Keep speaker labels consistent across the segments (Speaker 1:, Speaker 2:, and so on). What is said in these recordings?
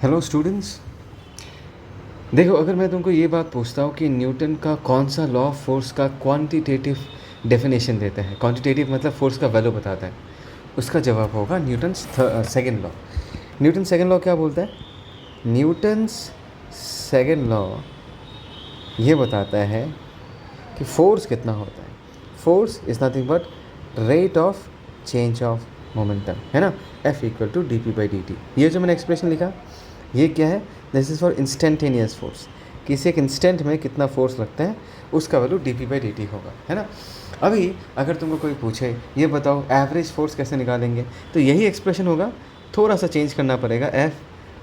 Speaker 1: Hello students. देखो, अगर मैं तुमको ये बात पूछता हूँ कि न्यूटन का कौन सा लॉ ऑफ फोर्स का क्वांटिटेटिव डेफिनेशन देता है, क्वांटिटेटिव मतलब फोर्स का वैल्यू बताता है, उसका जवाब होगा Newton's second law. Newton second law क्या बोलता है? न्यूटन्स सेकंड लॉ ये बताता है कि फोर्स कितना होता है। Force is nothing but rate of change of momentum, है ना। F equal to D P by D T. ये जो मैंने एक्सप्रेशन लिखा, ये क्या है? This is for instantaneous force. किसी एक इंस्टेंट में कितना फोर्स लगता है उसका value D P by D T होगा, है ना। अभी अगर तुमको कोई पूछे ये बताओ एवरेज फोर्स कैसे निकालेंगे, तो यही एक्सप्रेशन होगा, थोड़ा सा चेंज करना पड़ेगा। F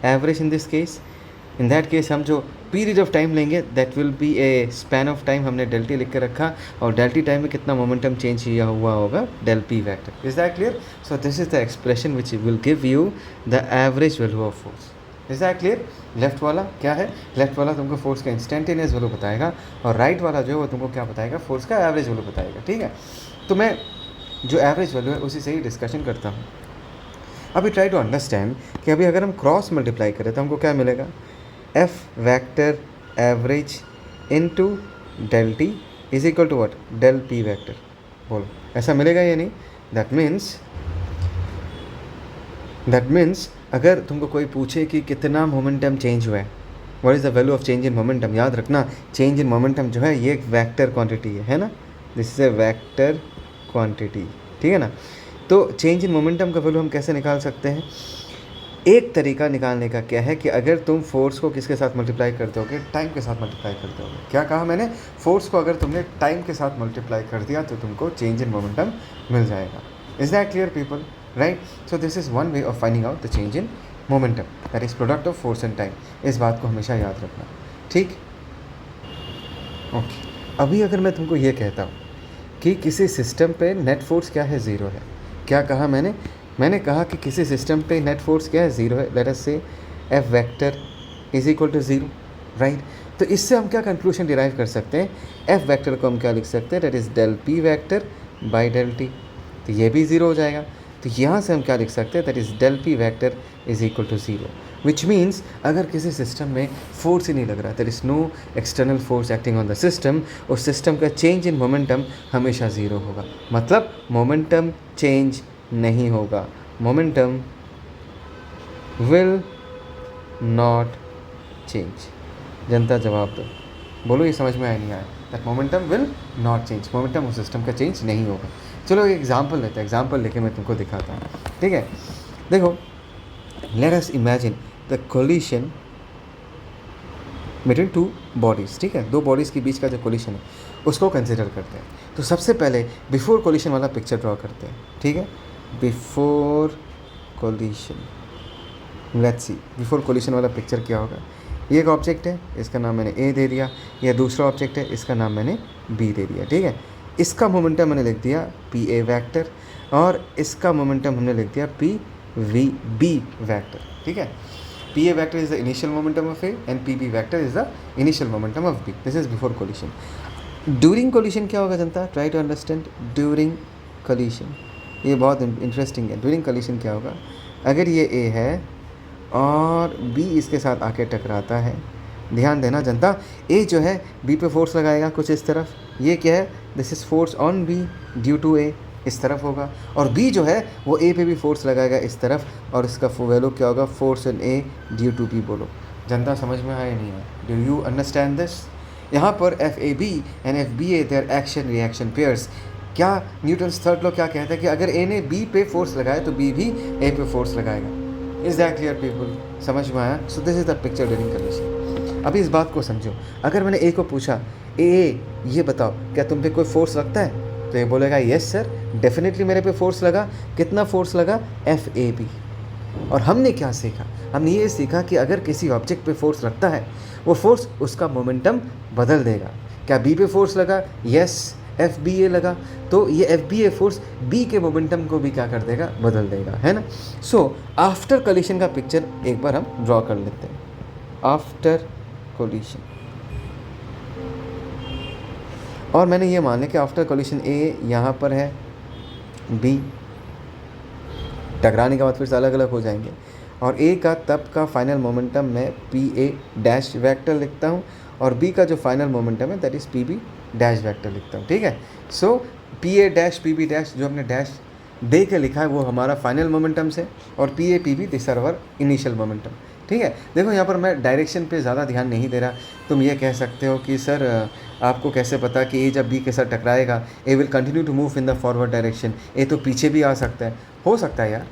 Speaker 1: average in this case, in that case हम जो पीरियड ऑफ टाइम लेंगे that will be A span of time, हमने डेल टी लिख के रखा, और डेल टी टाइम में कितना मोमेंटम चेंज हुआ होगा, del P vector. Is that clear? So this is the expression which will give you the average value of force. Is that clear? Left वाला क्या है? लेफ्ट वाला तुमको फोर्स का इंस्टेंटेनियस वैल्यू बताएगा, और राइट वाला जो है वो तुमको क्या बताएगा? फोर्स का एवरेज वैल्यू बताएगा। ठीक है, तो मैं जो एवरेज वैल्यू है उसी से ही डिस्कशन करता हूँ। अभी ट्राई टू अंडरस्टैंड कि अभी अगर हम क्रॉस मल्टीप्लाई करें तो हमको क्या मिलेगा? F vector average into del T is equal to what? Del P vector. बोलो, ऐसा मिलेगा या नहीं? दैट मीन्स अगर तुमको कोई पूछे कि कितना मोमेंटम चेंज हुआ है, what is the value of change in momentum, याद रखना चेंज इन मोमेंटम जो है ये एक वेक्टर क्वांटिटी है ना। This is a vector quantity, ठीक है ना। तो चेंज इन मोमेंटम का वैल्यू हम कैसे निकाल सकते हैं? एक तरीका निकालने का क्या है कि अगर तुम फोर्स को किसके साथ मल्टीप्लाई कर दोगे? टाइम के साथ मल्टीप्लाई कर दोगे। क्या कहा मैंने? फोर्स को अगर तुमने टाइम के साथ मल्टीप्लाई कर दिया तो तुमको चेंज इन मोमेंटम मिल जाएगा। Is that clear people? Right. So this is one way of finding out the change in momentum, that is product of force and time. इस बात को हमेशा याद रखना, ठीक? ओके। अभी अगर मैं तुमको ये कहता हूँ कि किसी सिस्टम पे नेट फोर्स क्या है? ज़ीरो है। क्या कहा मैंने कहा कि किसी सिस्टम पे नेट फोर्स क्या है? ज़ीरो है। Let us say F vector is equal to zero, right. तो इससे हम क्या कंक्लूजन डिराइव कर सकते हैं? एफ वेक्टर को हम क्या लिख सकते हैं? That is del P vector by del T. तो ये भी ज़ीरो हो जाएगा। तो यहाँ से हम क्या लिख सकते हैं? That is del P vector is equal to zero, which means अगर किसी सिस्टम में फोर्स ही नहीं लग रहा, there is no external force acting on the system, उस सिस्टम का चेंज इन मोमेंटम हमेशा ज़ीरो होगा। मतलब मोमेंटम चेंज नहीं होगा, मोमेंटम विल नॉट चेंज। जनता जवाब दो, बोलो ये समझ में आया नहीं आया? That momentum will not change, momentum उस सिस्टम का चेंज नहीं होगा। चलो एक एग्जांपल लेते हैं, एग्जांपल लेके मैं तुमको दिखाता हूँ, ठीक है। देखो, let us imagine the collision between two bodies, ठीक है। दो बॉडीज़ के बीच का जो कोलिशन है उसको कंसिडर करते हैं। तो सबसे पहले बिफोर कोलिशन वाला पिक्चर ड्रॉ करते हैं, ठीक है। Before collision, let's see before collision वाला पिक्चर क्या होगा। ये एक ऑब्जेक्ट है, इसका नाम मैंने ए दे दिया। यह दूसरा ऑब्जेक्ट है, इसका नाम मैंने बी दे दिया, ठीक है। इसका मोमेंटम मैंने लिख दिया पी ए वैक्टर, और इसका मोमेंटम हमने लिख दिया पी वी बी वैक्टर, ठीक है। P A vector is the initial momentum of A and P B vector is the initial momentum of B. This is before collision. During collision क्या होगा जनता? Try to understand during collision, ये बहुत interesting है। During collision क्या होगा? अगर ये ए है और बी इसके साथ आके टकराता है, ध्यान देना जनता, ए जो है बी पे फोर्स लगाएगा कुछ इस तरफ, ये क्या है? This is force on B due to A, इस तरफ होगा। और बी जो है वो ए पे भी फोर्स लगाएगा इस तरफ, और इसका वैल्यू क्या होगा? Force on A due to B. बोलो जनता समझ में आया नहीं है? Do you understand this? यहाँ पर F A B and F B A they're action reaction pairs. क्या न्यूटन्स थर्ड लॉ क्या कहता है कि अगर ए ने बी पे फोर्स लगाया तो बी भी ए पे फोर्स लगाएगा। Is that clear people? समझ में आया? So this is the picture during collision. अभी इस बात को समझो, अगर मैंने ए को पूछा ए ये बताओ क्या तुम पे कोई फोर्स लगता है, तो ये बोलेगा यस सर, डेफिनेटली मेरे पे फोर्स लगा। कितना फोर्स लगा? F A B. और हमने क्या सीखा? हमने ये सीखा कि अगर किसी ऑब्जेक्ट पे फोर्स लगता है वो फोर्स उसका मोमेंटम बदल देगा। क्या बी पे फोर्स लगा? यस, एफ बी ए लगा, तो ये F B A force B के मोमेंटम को भी क्या कर देगा? बदल देगा, है ना। सो आफ्टर कोलिशन का पिक्चर एक बार हम ड्रॉ कर लेते हैं। आफ्टर कोलिशन, और मैंने ये मान लिया कि आफ्टर कोलिशन ए यहाँ पर है, बी टकराने के बाद फिर से अलग अलग हो जाएंगे। और ए का तब का फाइनल मोमेंटम मैं पी ए डैश वैक्टर लिखता हूँ, और बी का जो फाइनल मोमेंटम है that is P B dash vector लिखता हूँ, ठीक है। So P A dash P B dash जो हमने डैश दे के लिखा है वो हमारा फाइनल मोमेंटम से, और P A P B this are our initial momentum, ठीक है। देखो यहाँ पर मैं डायरेक्शन पे ज़्यादा ध्यान नहीं दे रहा। तुम ये कह सकते हो कि सर आपको कैसे पता कि ए जब बी के साथ टकराएगा A will continue to move in the forward direction, A तो पीछे भी आ सकता है। हो सकता है यार,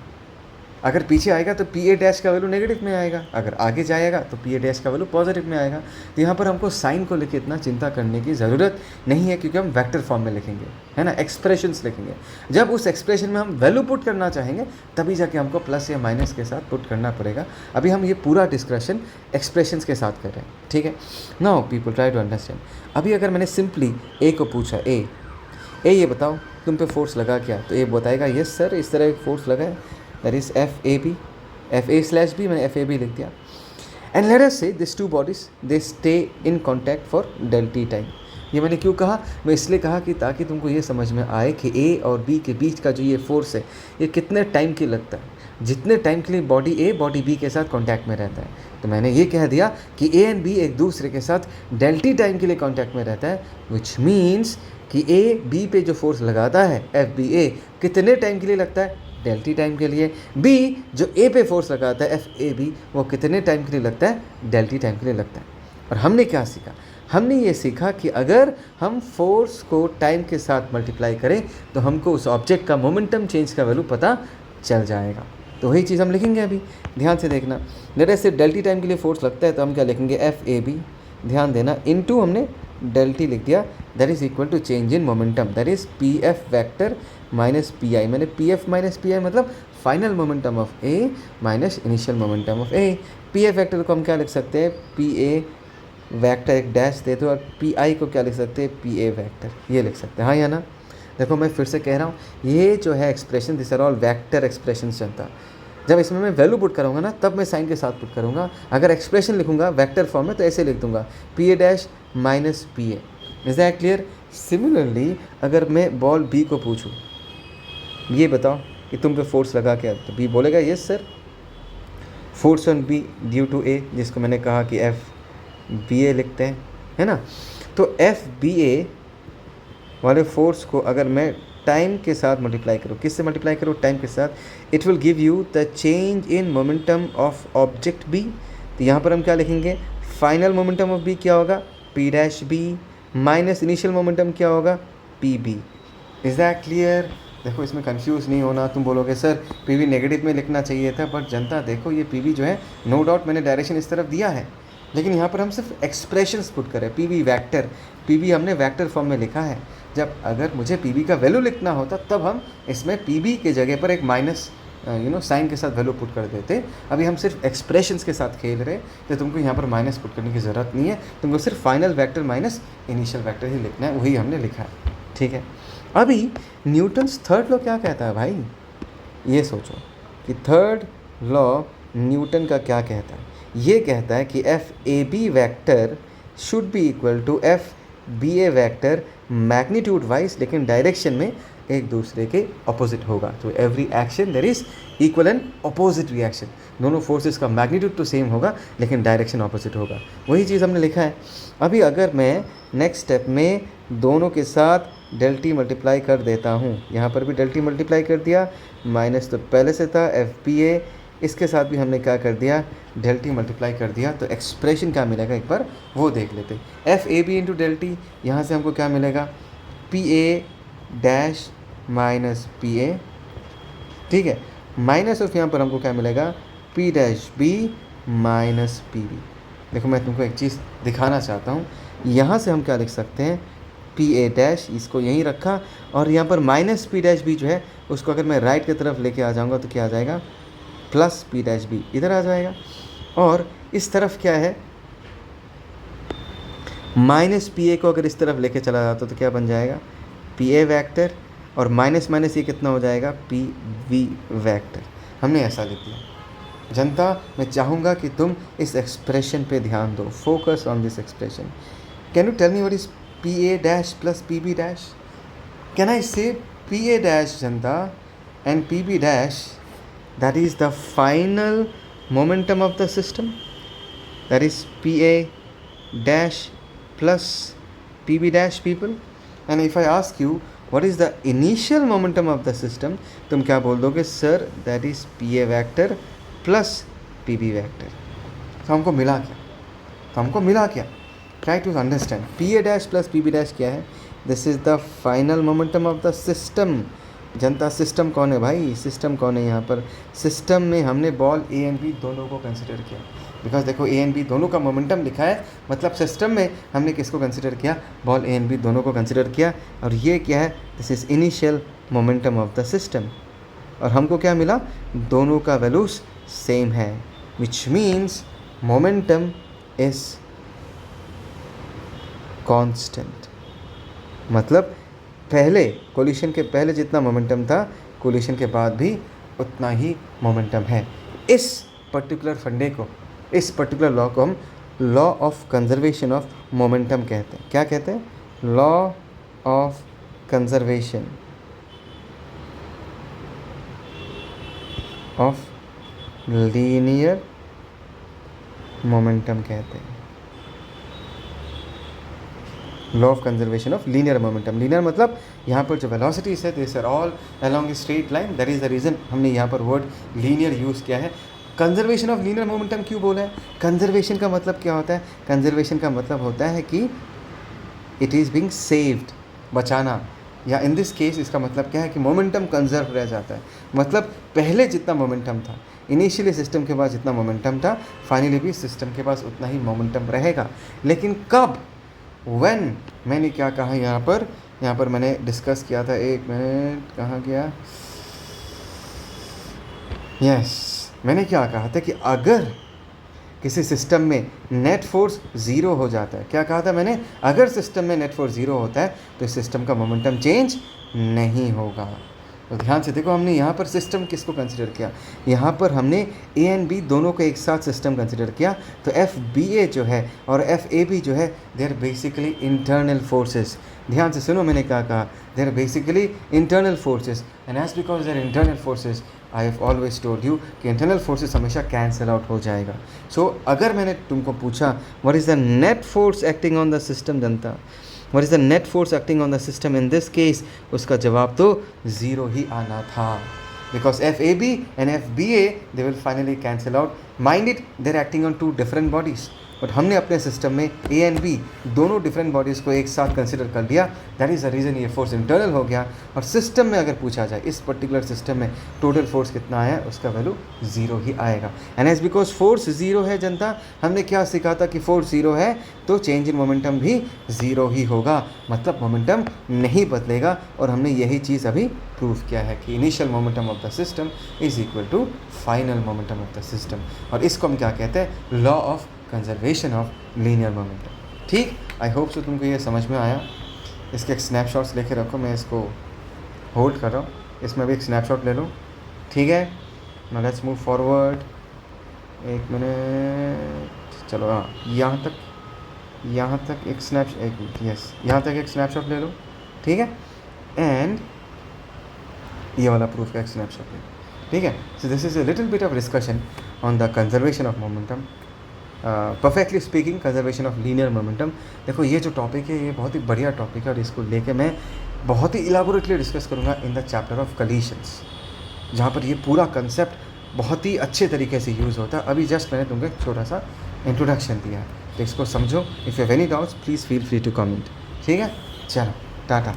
Speaker 1: अगर पीछे आएगा तो पी ए डैश का वैल्यू नेगेटिव में आएगा, अगर आगे जाएगा तो पी ए डैश का वैल्यू पॉजिटिव में आएगा। तो यहाँ पर हमको साइन को लेकर इतना चिंता करने की ज़रूरत नहीं है, क्योंकि हम वेक्टर फॉर्म में लिखेंगे, है ना, एक्सप्रेशंस लिखेंगे। जब उस एक्सप्रेशन में हम वैल्यू पुट करना चाहेंगे तभी जाके हमको प्लस या माइनस के साथ पुट करना पड़ेगा। अभी हम ये पूरा डिस्कशन एक्सप्रेशंस के साथ कर रहे हैं, ठीक है। Now people try to understand. अभी अगर मैंने सिंपली ए को पूछा, ए ये बताओ तुम पे फोर्स लगा क्या, तो ए बताएगा यस सर इस तरह एक फोर्स लगा है, that is FA/B, मैंने FAB लिख दिया। And let us say this two bodies they stay in contact for del T time. ये मैंने क्यों कहा, मैं इसलिए कहा कि ताकि तुमको ये समझ में आए कि A और B के बीच का जो ये फोर्स है ये कितने टाइम के लगता है। जितने टाइम के लिए बॉडी A बॉडी B के साथ कॉन्टैक्ट में रहता है, तो मैंने ये कह दिया कि A एंड B एक दूसरे के साथ डेल टी टाइम के लिए कॉन्टैक्ट में रहता है, विच मीन्स कि A B पे जो फोर्स लगाता है FBA कितने टाइम के लिए लगता है, डेल टी टाइम के लिए। B जो A पे फोर्स लगाता है FAB वो कितने टाइम के लिए लगता है, डेल टी टाइम के लिए लगता है। और हमने क्या सीखा, हमने ये सीखा कि अगर हम फोर्स को टाइम के साथ मल्टीप्लाई करें तो हमको उस ऑब्जेक्ट का मोमेंटम चेंज का वैल्यू पता चल जाएगा। तो वही चीज़ हम लिखेंगे अभी, ध्यान से देखना। लेट अस से डेल टी टाइम के लिए फोर्स लगता है तो हम क्या लिखेंगे, FAB, ध्यान देना, इनटू हमने डेल टी लिख दिया, that is equal to change in momentum, that is PF vector minus PI। मैंने PF माइनस PI मतलब final momentum of A minus initial momentum of A। PF vector को हम क्या लिख सकते हैं, PA वैक्टर एक डैश दे दो, और PI को क्या लिख सकते हैं, PA वैक्टर, ये लिख सकते हैं, हाँ या ना। देखो मैं फिर से कह रहा हूँ, ये जो है expression this are all vector expression चलता। जब इसमें मैं वैल्यू पुट करूँगा ना तब मैं साइन के साथ पुट करूँगा। अगर एक्सप्रेशन लिखूँगा वेक्टर फॉर्म में तो ऐसे लिख दूँगा, PA dash minus PA। Is that clear. Similarly अगर मैं बॉल B को पूछूँ, ये बताओ कि तुम पे फोर्स लगा क्या, तो B बोलेगा yes sir force on B due to A, जिसको मैंने कहा कि FBA लिखते हैं, है ना। तो FBA वाले फोर्स को अगर मैं टाइम के साथ मल्टीप्लाई करूँ, किससे मल्टीप्लाई करूँ, टाइम के साथ, it will give you the change in momentum of object B। तो यहाँ पर हम क्या लिखेंगे, फाइनल मोमेंटम ऑफ B क्या होगा, P dash B, minus initial momentum क्या होगा, PB। Is that clear. देखो इसमें कंफ्यूज नहीं होना। तुम बोलोगे सर PB नेगेटिव में लिखना चाहिए था, बट जनता देखो ये PB जो है नो डाउट मैंने डायरेक्शन इस तरफ दिया है, लेकिन यहाँ पर हम सिर्फ एक्सप्रेशंस पुट करें। PB वैक्टर, PB हमने वैक्टर फॉर्म में लिखा है। जब अगर मुझे PB का वैल्यू लिखना होता तब हम इसमें PB के जगह पर एक माइनस साइन के साथ वैल्यू पुट कर देते। अभी हम सिर्फ एक्सप्रेशंस के साथ खेल रहे, तो तुमको यहाँ पर माइनस पुट करने की ज़रूरत नहीं है, तुमको सिर्फ final vector minus initial vector ही लिखना है, वही हमने लिखा है, ठीक है। अभी न्यूटन्स थर्ड लॉ क्या कहता है भाई, ये सोचो कि थर्ड लॉ न्यूटन का क्या कहता है। ये कहता है कि FAB vector should be equal to FBA vector magnitude wise, लेकिन डायरेक्शन में एक दूसरे के अपोजिट होगा। तो every action there is equal and opposite reaction. दोनों फोर्सेस का मैग्नीट्यूड तो सेम होगा लेकिन डायरेक्शन अपोजिट होगा, वही चीज़ हमने लिखा है। अभी अगर मैं नेक्स्ट स्टेप में दोनों के साथ डेल टी मल्टीप्लाई कर देता हूँ, यहाँ पर भी डेल टी मल्टीप्लाई कर दिया, माइनस तो पहले से था FBA, इसके साथ भी हमने क्या कर दिया, डेल टी मल्टीप्लाई कर दिया। तो एक्सप्रेशन क्या मिलेगा एक बार वो देख लेते। FAB इंटू डेल टी, यहाँ से हमको क्या मिलेगा, PA डैश माइनस PA, ठीक है, माइनस ऑफ यहाँ पर हमको क्या मिलेगा, P dash B minus PB। देखो मैं तुमको एक चीज़ दिखाना चाहता हूँ, यहाँ से हम क्या लिख सकते हैं, PA डैश, इसको यहीं रखा, और यहाँ पर माइनस P डैश B जो है उसको अगर मैं राइट की तरफ लेके आ जाऊँगा तो क्या आ जाएगा, प्लस P डैश B इधर आ जाएगा। और इस तरफ क्या है, माइनस PA को अगर इस तरफ लेके चला जाता तो क्या बन जाएगा, PA वैक्टर, और माइनस माइनस ये कितना हो जाएगा, PV वैक्टर। हमने ऐसा लिख दिया। जनता मैं चाहूँगा कि तुम इस एक्सप्रेशन पे ध्यान दो, focus on this expression. Can you tell me what is PA dash plus PB dash? Can I say PA dash जनता and PB dash, that is the final momentum of the system, that is PA dash plus PB dash, people. And if I ask you what is the initial momentum of the system, तुम क्या बोल दोगे? Sir that is PA vector plus PB vector. तो हमको मिला क्या? Try to understand. PA dash plus PB dash क्या है? This is the final momentum of the system. Janata, system कौन है भाई? सिस्टम कौन है यहाँ पर? सिस्टम में हमने बॉल ए एंड बी दोनों को कंसिडर किया, बिकॉज देखो ए एंड बी दोनों का मोमेंटम लिखा है, मतलब सिस्टम में हमने किसको कंसिडर किया? बॉल ए एंड बी दोनों को कंसिडर किया। और ये क्या है? This is initial momentum of the system. और हमको क्या मिला? दोनों का वैल्यूज सेम है, which means momentum is constant. मतलब पहले कोलिशन के पहले जितना मोमेंटम था, कोलिशन के बाद भी उतना ही मोमेंटम है। इस पर्टिकुलर फंडे को, इस पर्टिकुलर लॉ को हम law of conservation of momentum कहते हैं। क्या कहते हैं? Law of conservation of linear momentum कहते हैं। Law of conservation of linear momentum. Linear मतलब यहाँ पर जो वेलोसिटीज है this are all along a straight line, that is the reason हमने यहाँ पर वर्ड लीनियर यूज़ किया है। कंजर्वेशन ऑफ लीनियर मोमेंटम क्यों बोला है? कंजर्वेशन का मतलब क्या होता है? कंजर्वेशन का मतलब होता है कि इट इज़ बीइंग सेव्ड, बचाना, या इन दिस केस इसका मतलब क्या है कि मोमेंटम कंजर्व रह जाता है। मतलब पहले जितना मोमेंटम था, इनिशियली सिस्टम के पास जितना मोमेंटम था, फाइनली भी सिस्टम के पास उतना ही मोमेंटम रहेगा। लेकिन कब? व्हेन, मैंने क्या कहा यहाँ पर मैंने डिस्कस किया था, एक मिनट कहाँ गया? यस, मैंने क्या कहा था कि अगर किसी सिस्टम में नेट फोर्स ज़ीरो हो जाता है, क्या कहा था मैंने? अगर सिस्टम में नेट फोर्स ज़ीरो होता है तो इस सिस्टम का मोमेंटम चेंज नहीं होगा। तो ध्यान से देखो, हमने यहाँ पर सिस्टम किसको कंसिडर किया? यहाँ पर हमने ए एंड बी दोनों को एक साथ सिस्टम कंसिडर किया। तो एफ बी ए जो है और एफ ए बी जो है, they are basically internal forces. ध्यान से सुनो, मैंने क्या कहा? They are basically internal forces, and as because they are internal forces, I have always told you कि इंटरनल फोर्सेस हमेशा कैंसिल आउट हो जाएगा। सो अगर मैंने तुमको पूछा what is the net force acting on the system, जनता, what is the net force acting on the system in this case, उसका जवाब तो ज़ीरो ही आना था, because FAB and FBA they will finally cancel out. Mind it, they're acting on two different bodies, but हमने अपने system में A and B दोनों different bodies को एक साथ कंसिडर कर लिया। दैट इज़ द रीज़न ये फोर्स इंटरनल हो गया। और सिस्टम में अगर पूछा जाए इस पर्टिकुलर सिस्टम में टोटल फोर्स कितना आया, उसका वैल्यू ज़ीरो ही आएगा। And as because force zero है जनता, हमने क्या सीखा था कि फोर्स ज़ीरो है तो चेंज इन मोमेंटम भी ज़ीरो ही होगा, मतलब मोमेंटम नहीं बदलेगा। और हमने यही चीज़ अभी प्रूव किया है कि initial momentum of the system is equal to final momentum of the system. और इसको हम क्या कहते हैं? Law of conservation of linear momentum. ठीक, आई होप सो तुमको ये समझ में आया। इसके एक स्नैपशॉट्स लेके रखो, मैं इसको होल्ड कर रहा हूँ, इसमें भी एक स्नैपशॉट ले लूँ। ठीक है, नाउ लेट्स मूव फॉरवर्ड। एक मिनट, चलो हाँ, यहाँ तक एक यहाँ तक एक स्नैपशॉट ले लो। ठीक है, एंड ये वाला प्रूफ का एक स्नैपशॉट ले लो। ठीक है, सो this is a little bit of discussion on the conservation of momentum, perfectly speaking conservation of linear momentum. देखो ये जो टॉपिक है ये बहुत ही बढ़िया टॉपिक है और इसको लेके मैं बहुत ही इलाबोरेटली डिस्कस करूँगा इन द चैप्टर ऑफ कलीशंस, जहाँ पर ये पूरा कंसेप्ट बहुत ही अच्छे तरीके से यूज़ होता है। अभी जस्ट मैंने तुमको एक छोटा सा इंट्रोडक्शन दिया है, तो इसको समझो। If you have any doubts please feel free to comment. ठीक है, चलो टाटा।